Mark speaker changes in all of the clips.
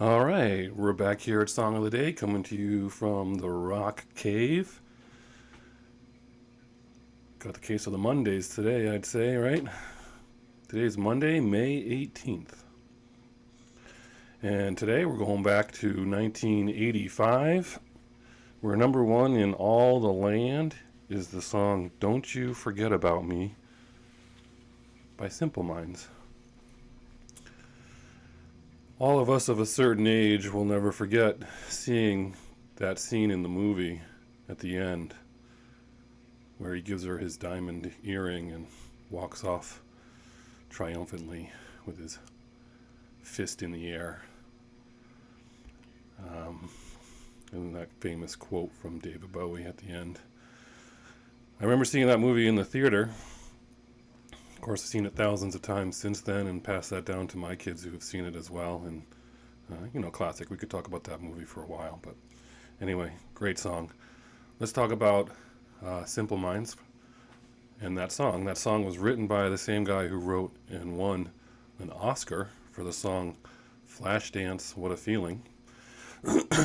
Speaker 1: All right, we're back here at Song of the Day, coming to you from the Rock Cave. Got the case of the Mondays today, I'd say, right? Today's Monday, May 18th. And today we're going back to 1985, where number one in all the land is the song Don't You Forget About Me by Simple Minds. All of us of a certain age will never forget seeing that scene in the movie at the end where he gives her his diamond earring and walks off triumphantly with his fist in the air. And that famous quote from David Bowie at the end. I remember seeing that movie in the theater. Of course, I've seen it thousands of times since then and passed that down to my kids who have seen it as well. And, classic. We could talk about that movie for a while. But anyway, great song. Let's talk about Simple Minds and that song. That song was written by the same guy who wrote and won an Oscar for the song Flashdance, What a Feeling.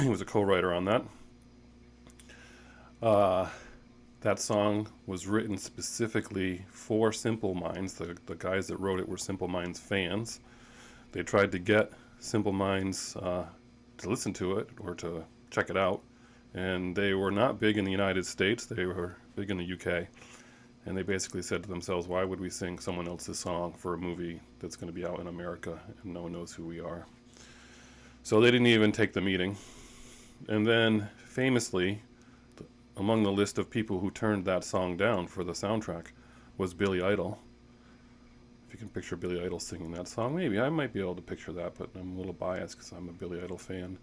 Speaker 1: He was a co-writer on that. That song was written specifically for Simple Minds. The guys that wrote it were Simple Minds fans. They tried to get Simple Minds to listen to it or to check it out. And they were not big in the United States. They were big in the UK. And they basically said to themselves, why would we sing someone else's song for a movie that's going to be out in America and no one knows who we are? So they didn't even take the meeting. And then famously, among the list of people who turned that song down for the soundtrack was Billy Idol. If you can picture Billy Idol singing that song, maybe I might be able to picture that, but I'm a little biased because I'm a Billy Idol fan.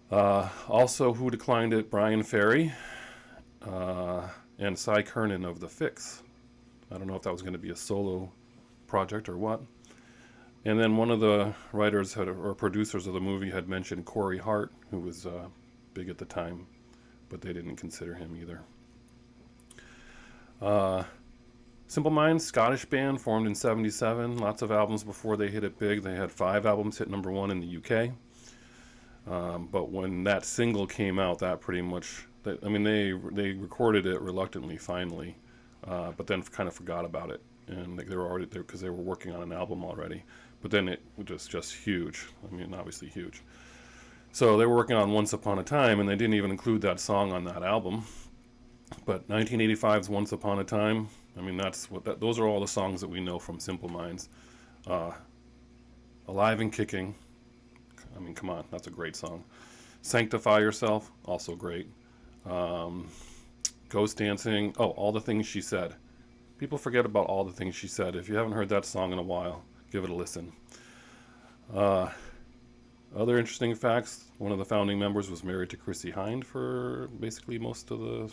Speaker 1: Also, who declined it? Brian Ferry and Cy Curnin of The Fix. I don't know if that was going to be a solo project or what. And then one of the writers or producers of the movie had mentioned Corey Hart, who was big at the time, but they didn't consider him either. Simple Minds, Scottish band, formed in '77. Lots of albums before they hit it big. They had 5 albums hit number 1 in the UK. But when that single came out, that pretty much, they recorded it reluctantly finally, but then kind of forgot about it. And they were already there because they were working on an album already. But then it was just huge. Obviously huge. So they were working on Once Upon a Time, and they didn't even include that song on that album. But 1985's Once Upon a Time, those are all the songs that we know from Simple Minds. Alive and Kicking, come on, that's a great song. Sanctify Yourself, also great. Ghost Dancing, All the Things She Said. People forget about All the Things She Said. If you haven't heard that song in a while, give it a listen. Other interesting facts, one of the founding members was married to Chrissie Hynde for basically most of the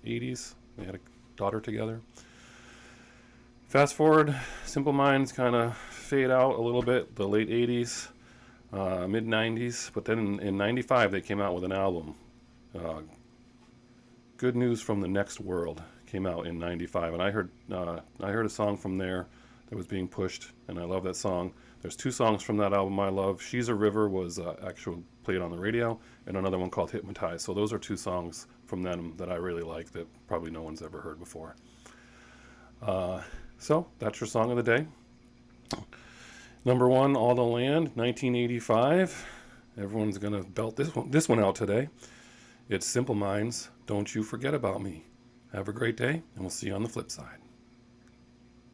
Speaker 1: 80s. They had a daughter together. Fast forward, Simple Minds kind of fade out a little bit, the late 80s, mid 90s, but then in 95 they came out with an album. Good News from the Next World came out in 95, and I heard a song from there that was being pushed, and I love that song. There's 2 songs from that album I love. She's a River was actually played on the radio, and another one called Hypnotize. So those are 2 songs from them that I really like that probably no one's ever heard before. So that's your song of the day. Number 1, All the Land, 1985. Everyone's going to belt this one out today. It's Simple Minds, Don't You Forget About Me. Have a great day, and we'll see you on the flip side.